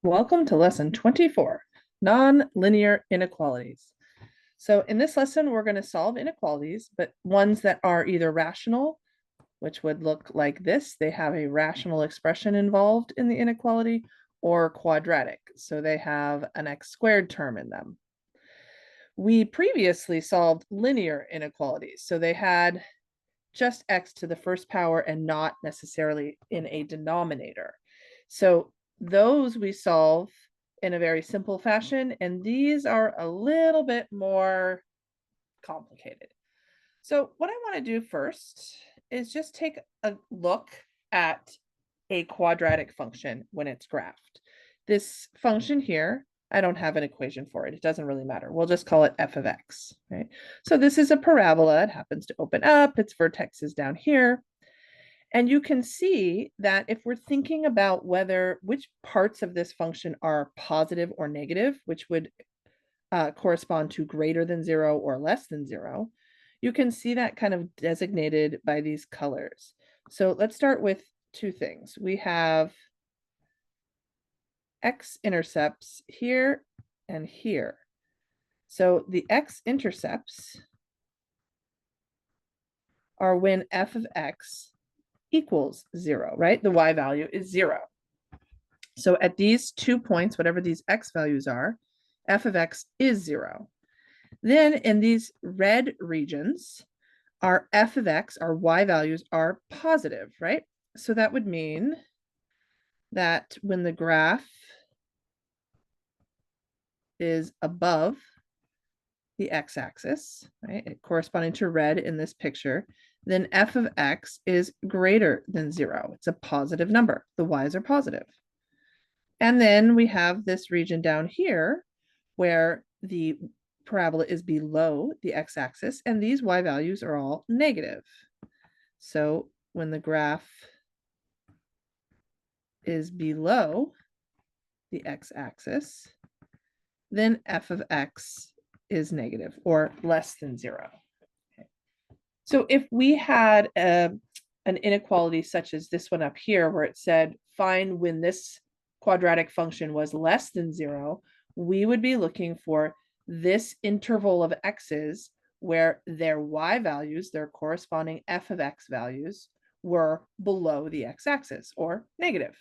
Welcome to lesson 24, nonlinear inequalities. So in this lesson, we're going to solve inequalities, but ones that are either rational, which would look like this. They have a rational expression involved in the inequality, or quadratic. So they have an x squared term in them. We previously solved linear inequalities. So they had just x to the first power and not necessarily in a denominator. So those we solve in a very simple fashion, and these are a little bit more complicated. So what I want to do first is just take a look at a quadratic function when it's graphed. This function here, I don't have an equation for it. It doesn't really matter. We'll just call it f of x, right? So this is a parabola. It happens to open up. Its vertex is down here. And you can see that if we're thinking about which parts of this function are positive or negative, which would correspond to greater than 0 or less than 0, you can see that kind of designated by these colors. So let's start with two things. We have x-intercepts here and here. So the x-intercepts are when f of x equals 0, right? The y value is 0. So at these 2 points, whatever these x values are, f of x is 0. Then in these red regions, our f of x, our y values are positive, right? So that would mean that when the graph is above the x-axis, right, corresponding to red in this picture, then f of x is greater than 0. It's a positive number. The y's are positive. And then we have this region down here where the parabola is below the x-axis, and these y values are all negative. So when the graph is below the x-axis, then f of x is negative or less than 0. Okay. So if we had an inequality such as this one up here, where it said, find when this quadratic function was less than 0, we would be looking for this interval of x's where their y values, their corresponding f of x values, were below the x-axis or negative.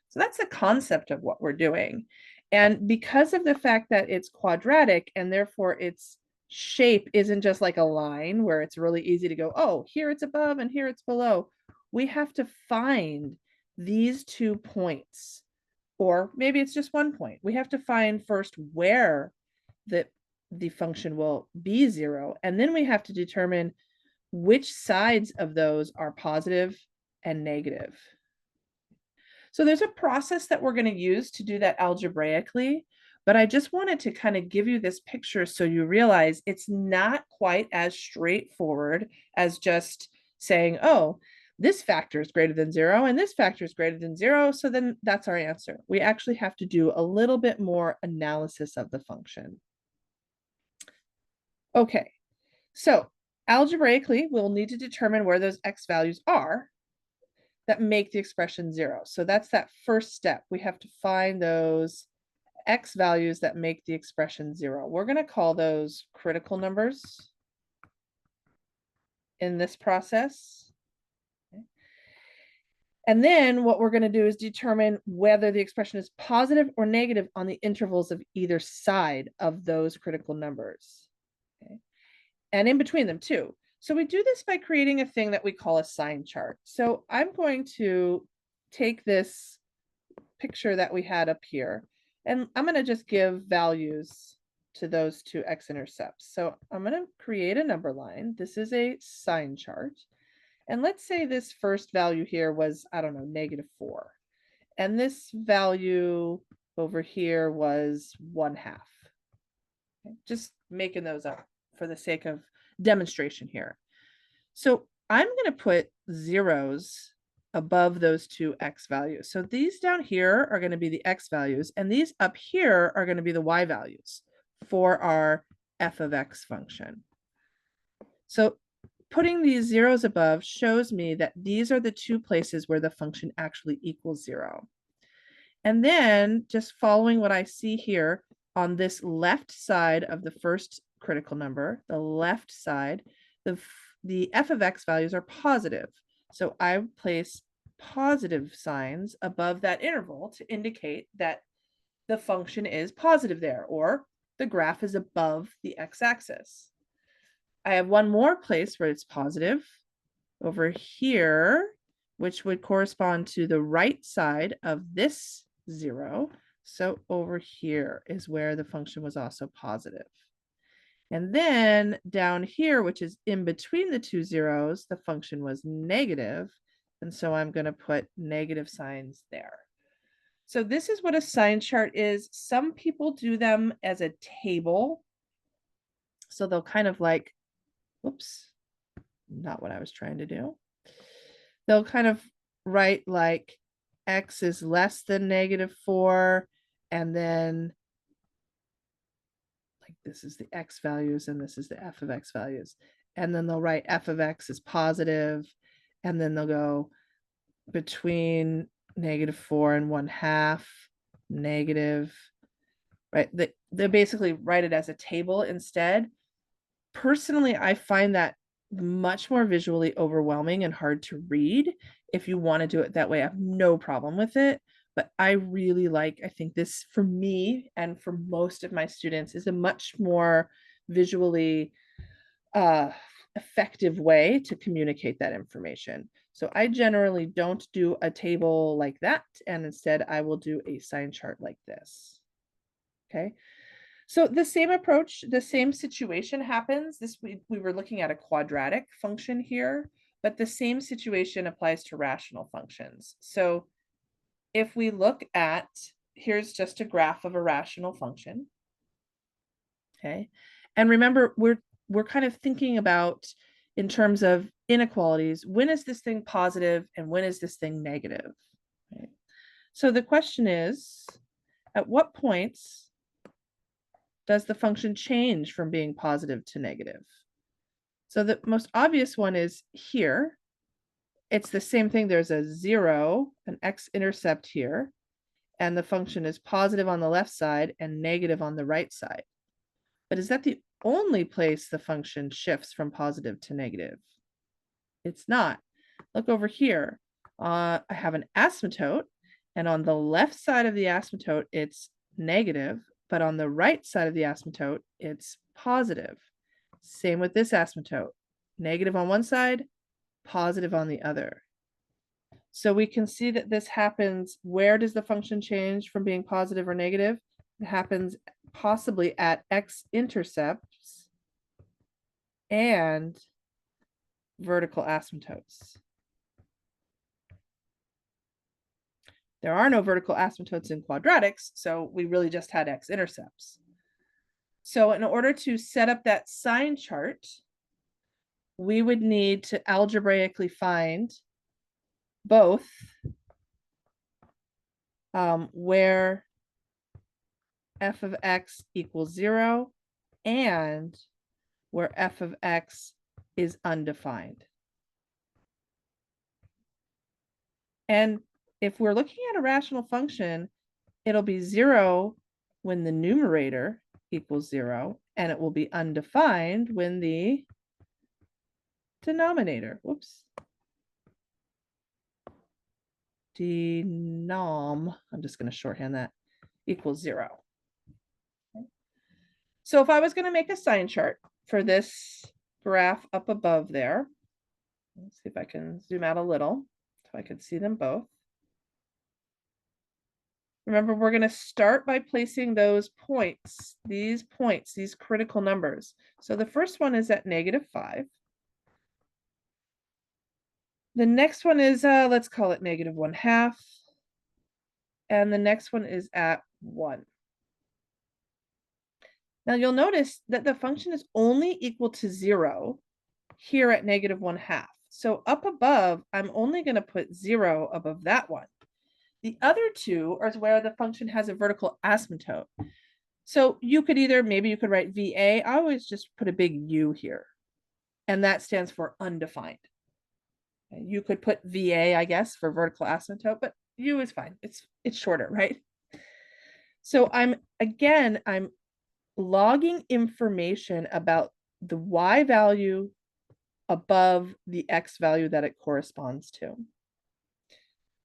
So that's the concept of what we're doing. And because of the fact that it's quadratic and therefore its shape isn't just like a line where it's really easy to go, oh, here it's above and here it's below, we have to find these 2 points, or maybe it's just 1 point. We have to find first where the function will be 0, and then we have to determine which sides of those are positive and negative. So there's a process that we're going to use to do that algebraically, but I just wanted to kind of give you this picture so you realize it's not quite as straightforward as just saying, oh, this factor is greater than 0 and this factor is greater than 0, so then that's our answer. We actually have to do a little bit more analysis of the function. Okay, so algebraically, we'll need to determine where those x values are that make the expression 0. So that's that first step. We have to find those x values that make the expression 0. We're going to call those critical numbers in this process. Okay. And then what we're going to do is determine whether the expression is positive or negative on the intervals of either side of those critical numbers. Okay. And in between them too. So we do this by creating a thing that we call a sign chart. So I'm going to take this picture that we had up here, and I'm going to just give values to those 2 x-intercepts. So I'm going to create a number line. This is a sign chart. And let's say this first value here was, I don't know, -4. And this value over here was 1/2. Okay, just making those up for the sake of demonstration here. So I'm going to put zeros above those 2 x values. So these down here are going to be the x values, and these up here are going to be the y values for our f of x function. So putting these zeros above shows me that these are the 2 places where the function actually equals 0. And then just following what I see here on this left side of the first critical number, the left side, the f of x values are positive. So I place positive signs above that interval to indicate that the function is positive there, or the graph is above the x-axis. I have one more place where it's positive over here, which would correspond to the right side of this 0. So over here is where the function was also positive. And then down here, which is in between the two zeros, the function was negative. And so I'm going to put negative signs there. So this is what a sign chart is. Some people do them as a table. So they'll kind of like, whoops, not what I was trying to do. They'll kind of write like x is less than -4, and then like this is the x values and this is the f of x values. And then they'll write f of x is positive, and then they'll go between -4 and 1/2, negative, right? They basically write it as a table instead. Personally, I find that much more visually overwhelming and hard to read. If you want to do it that way, I have no problem with it. But I really like, I think this for me and for most of my students is a much more visually effective way to communicate that information. So I generally don't do a table like that, and instead I will do a sign chart like this. Okay. So the same approach, the same situation happens. We were looking at a quadratic function here, but the same situation applies to rational functions. So if we look at, here's just a graph of a rational function. Okay. And remember, we're kind of thinking about in terms of inequalities, when is this thing positive and when is this thing negative? Right? So the question is, at what points does the function change from being positive to negative? So the most obvious one is here. It's the same thing. There's a 0, an x-intercept here, and the function is positive on the left side and negative on the right side. But is that the only place the function shifts from positive to negative? It's not. Look over here. I have an asymptote, and on the left side of the asymptote, it's negative, but on the right side of the asymptote, it's positive. Same with this asymptote. Negative on one side, positive on the other. So we can see that this happens. Where does the function change from being positive or negative? It happens possibly at x-intercepts and vertical asymptotes. There are no vertical asymptotes in quadratics, so we really just had x-intercepts. So in order to set up that sign chart, we would need to algebraically find both where f of x equals 0 and where f of x is undefined. And if we're looking at a rational function, it'll be 0 when the numerator equals 0, and it will be undefined when the denominator, denom, I'm just going to shorthand that, equals 0. Okay. So if I was going to make a sign chart for this graph up above there, let's see if I can zoom out a little so I could see them both. Remember, we're going to start by placing those points, these critical numbers. So the first one is at -5. The next one is, let's call it -1/2. And the next one is at 1. Now you'll notice that the function is only equal to 0 here at -1/2. So up above, I'm only going to put 0 above that one. The other two are where the function has a vertical asymptote. So you could either, maybe you could write VA. I always just put a big U here, and that stands for undefined. You could put VA, I guess, for vertical asymptote, but U is fine. It's shorter, right? So I'm logging information about the Y value above the X value that it corresponds to.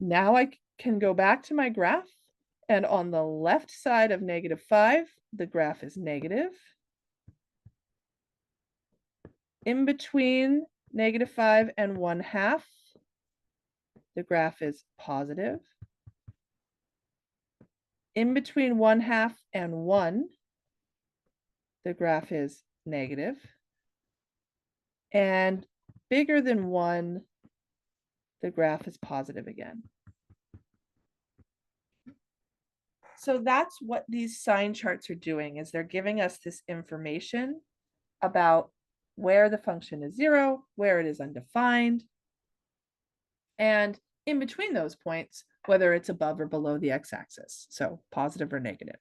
Now I can go back to my graph, and on the left side of -5, the graph is negative. In between -5 and 1/2, the graph is positive. In between 1/2 and 1, the graph is negative. And bigger than 1, the graph is positive again. So that's what these sign charts are doing, is they're giving us this information about where the function is 0, where it is undefined, and in between those points, whether it's above or below the x-axis, so positive or negative.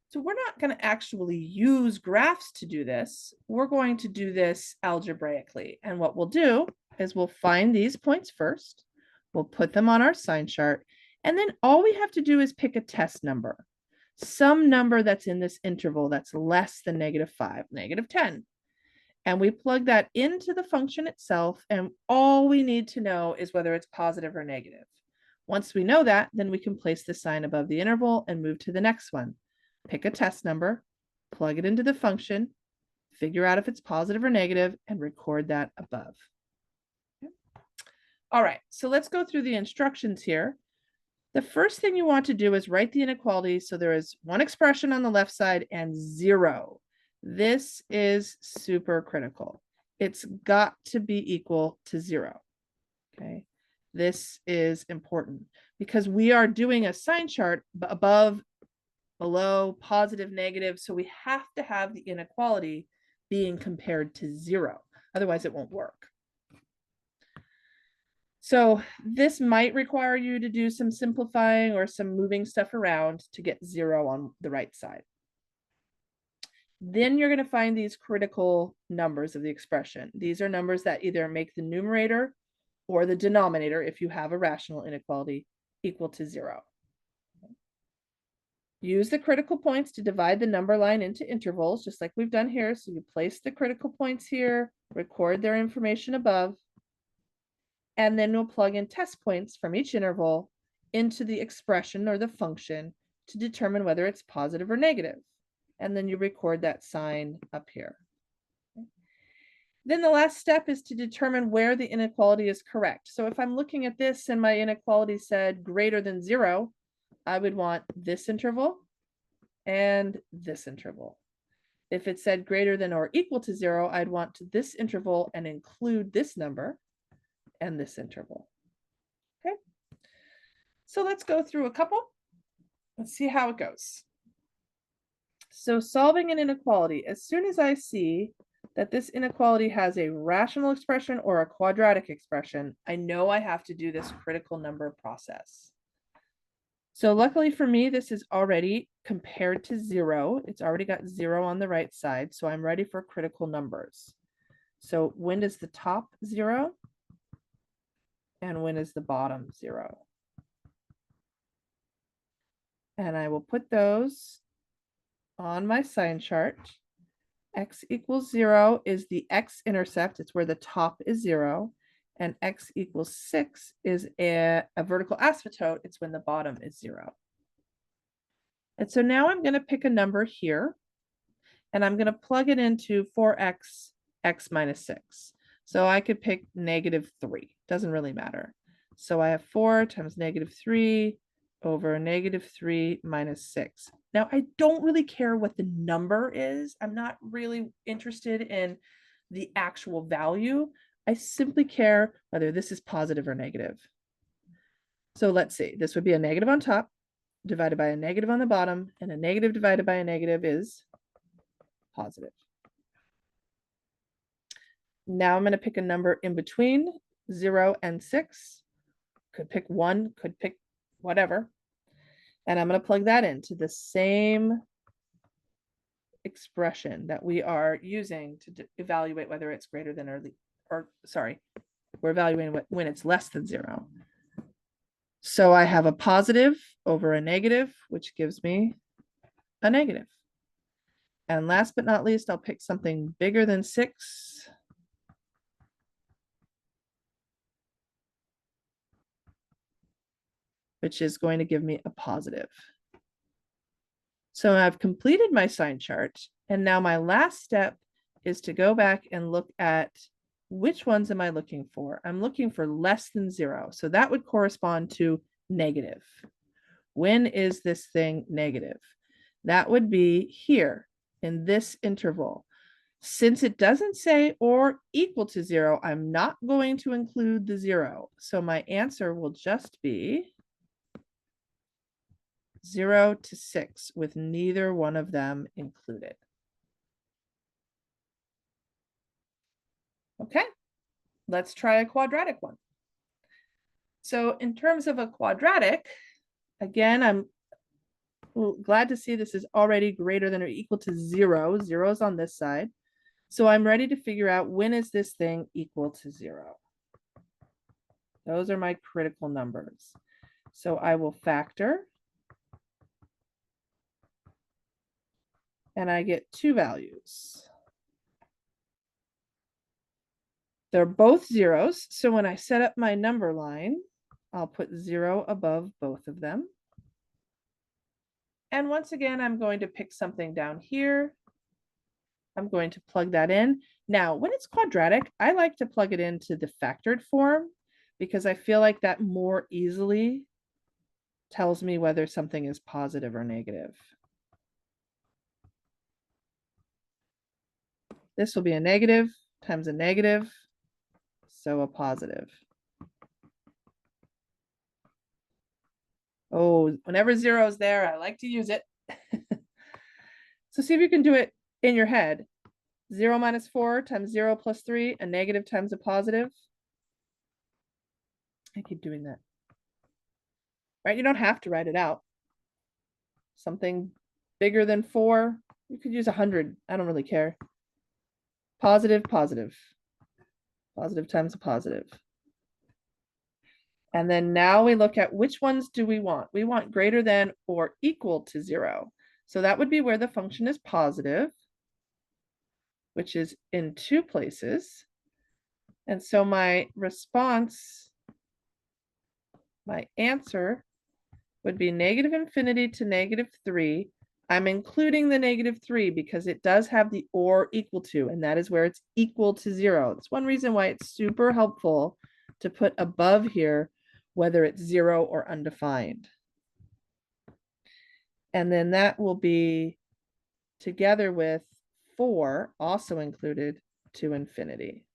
So we're not going to actually use graphs to do this. We're going to do this algebraically. And what we'll do is we'll find these points first. We'll put them on our sign chart. And then all we have to do is pick a test number, some number that's in this interval that's less than -5, -10. And we plug that into the function itself. And all we need to know is whether it's positive or negative. Once we know that, then we can place the sign above the interval and move to the next one. Pick a test number, plug it into the function, figure out if it's positive or negative, and record that above. Okay. All right, so let's go through the instructions here. The first thing you want to do is write the inequality. So there is one expression on the left side and 0. This is super critical. It's got to be equal to 0. Okay, this is important because we are doing a sign chart above, below, positive, negative. So we have to have the inequality being compared to 0. Otherwise, it won't work. So this might require you to do some simplifying or some moving stuff around to get 0 on the right side. Then you're going to find these critical numbers of the expression. These are numbers that either make the numerator or the denominator, if you have a rational inequality, equal to 0. Use the critical points to divide the number line into intervals, just like we've done here. So you place the critical points here, record their information above, and then we'll plug in test points from each interval into the expression or the function to determine whether it's positive or negative. And then you record that sign up here. Okay. Then the last step is to determine where the inequality is correct. So if I'm looking at this and my inequality said greater than 0, I would want this interval and this interval. If it said greater than or equal to 0, I'd want this interval and include this number and this interval. Okay, so let's go through a couple. Let's see how it goes. So solving an inequality, as soon as I see that this inequality has a rational expression or a quadratic expression, I know I have to do this critical number process. So luckily for me, this is already compared to 0. It's already got 0 on the right side, so I'm ready for critical numbers. So when is the top 0? And when is the bottom 0? And I will put those on my sign chart. X equals 0 is the x-intercept. It's where the top is 0. And x equals 6 is a vertical asymptote. It's when the bottom is 0. And so now I'm going to pick a number here, and I'm going to plug it into 4x, x minus 6. So I could pick -3. Doesn't really matter. So I have 4 times -3 over -3 minus 6. Now, I don't really care what the number is. I'm not really interested in the actual value. I simply care whether this is positive or negative. So let's see. This would be a negative on top divided by a negative on the bottom, and a negative divided by a negative is positive. Now I'm going to pick a number in between 0 and 6. Could pick 1, could pick whatever. And I'm going to plug that into the same expression that we are using to evaluate whether it's greater than or sorry, we're evaluating when it's less than 0. So I have a positive over a negative, which gives me a negative. And last but not least, I'll pick something bigger than 6. Which is going to give me a positive. So I've completed my sign chart. And now my last step is to go back and look at which ones am I looking for? I'm looking for less than 0. So that would correspond to negative. When is this thing negative? That would be here in this interval. Since it doesn't say or equal to 0, I'm not going to include the 0. So my answer will just be 0 to 6 with neither one of them included. Okay, let's try a quadratic one. So in terms of a quadratic, again, I'm glad to see this is already greater than or equal to 0. 0 is on this side. So I'm ready to figure out when is this thing equal to 0. Those are my critical numbers. So I will factor. And I get 2 values. They're both zeros. So when I set up my number line, I'll put 0 above both of them. And once again, I'm going to pick something down here. I'm going to plug that in. Now, when it's quadratic, I like to plug it into the factored form because I feel like that more easily tells me whether something is positive or negative. This will be a negative times a negative, so a positive. Oh, whenever 0 is there, I like to use it. So see if you can do it in your head. 0 minus 4 times 0 plus 3, a negative times a positive. I keep doing that. Right? You don't have to write it out. Something bigger than 4, you could use 100. I don't really care. Positive, positive. Positive times a positive. And then now we look at which ones do we want? We want greater than or equal to 0. So that would be where the function is positive, which is in 2 places. And so my response, my answer would be negative infinity to negative 3. I'm including the negative 3 because it does have the or equal to, and that is where it's equal to 0. That's one reason why it's super helpful to put above here whether it's 0 or undefined. And then that will be together with 4 also included to infinity.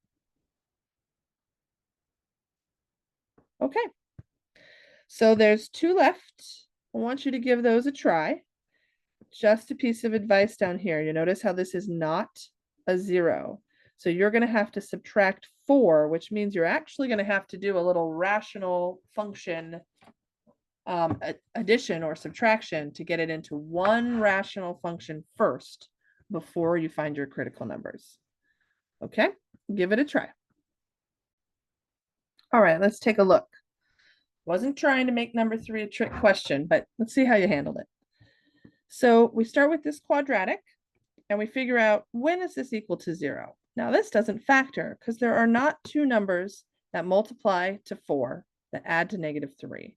Okay, so there's 2 left. I want you to give those a try. Just a piece of advice down here. You notice how this is not a 0. So you're going to have to subtract 4, which means you're actually going to have to do a little rational function addition or subtraction to get it into one rational function first before you find your critical numbers. Okay, give it a try. All right, let's take a look. Wasn't trying to make number 3 a trick question, but let's see how you handled it. So we start with this quadratic and we figure out when is this equal to 0. Now this doesn't factor because there are not 2 numbers that multiply to 4 that add to negative 3.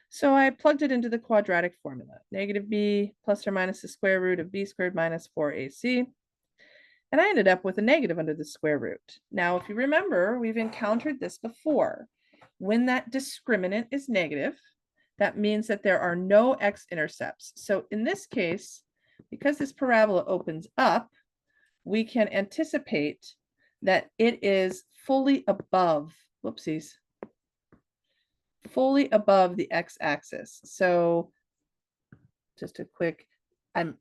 So I plugged it into the quadratic formula, negative b plus or minus the square root of b squared minus 4ac. And I ended up with a negative under the square root. Now, if you remember, we've encountered this before. When that discriminant is negative, that means that there are no x-intercepts. So in this case, because this parabola opens up, we can anticipate that it is fully above, whoopsies, fully above the x-axis. So just a quick, I'm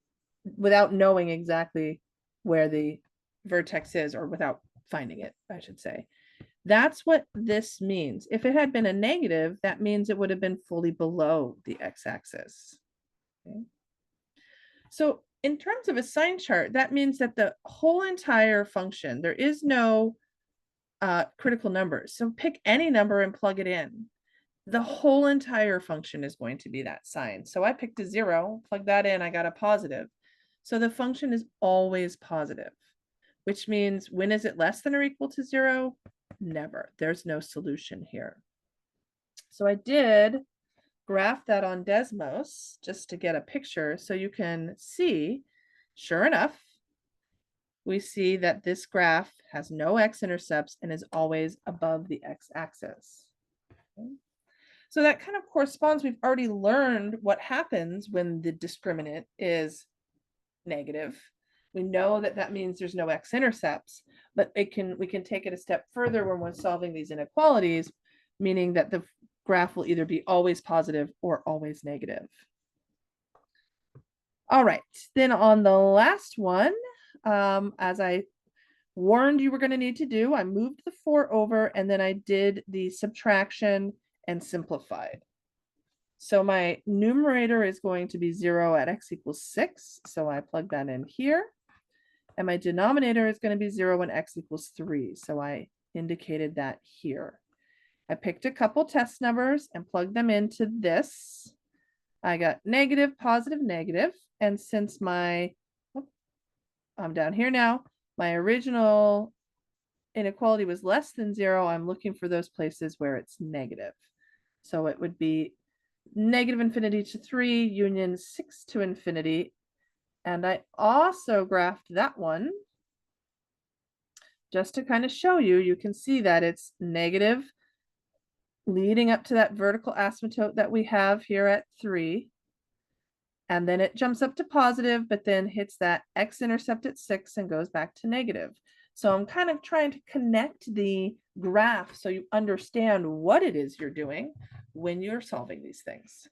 without knowing exactly where the vertex is, or without finding it, I should say. That's what this means. If it had been a negative, that means it would have been fully below the x-axis. Okay. So in terms of a sign chart, that means that the whole entire function, there is no critical numbers. So pick any number and plug it in. the whole entire function is going to be that sign. So I picked a 0, plug that in, I got a positive. So the function is always positive, which means when is it less than or equal to 0? Never. There's no solution here. So I did graph that on Desmos just to get a picture so you can see, sure enough, we see that this graph has no x-intercepts and is always above the x-axis. Okay. So that kind of corresponds, we've already learned what happens when the discriminant is negative. We know that that means there's no x-intercepts, but we can take it a step further when we're solving these inequalities, meaning that the graph will either be always positive or always negative. All right, then on the last one, as I warned you were going to need to do, I moved the 4 over and then I did the subtraction and simplified. So my numerator is going to be 0 at x equals 6. So I plug that in here. And my denominator is going to be 0 when x equals 3. So I indicated that here. I picked a couple test numbers and plugged them into this. I got negative, positive, negative. And since I'm down here now, my original inequality was less than 0, I'm looking for those places where it's negative. So it would be negative infinity to 3, union 6 to infinity. And I also graphed that one just to kind of show you, you can see that it's negative leading up to that vertical asymptote that we have here at 3. And then it jumps up to positive, but then hits that x-intercept at 6 and goes back to negative. So I'm kind of trying to connect the graph so you understand what it is you're doing when you're solving these things.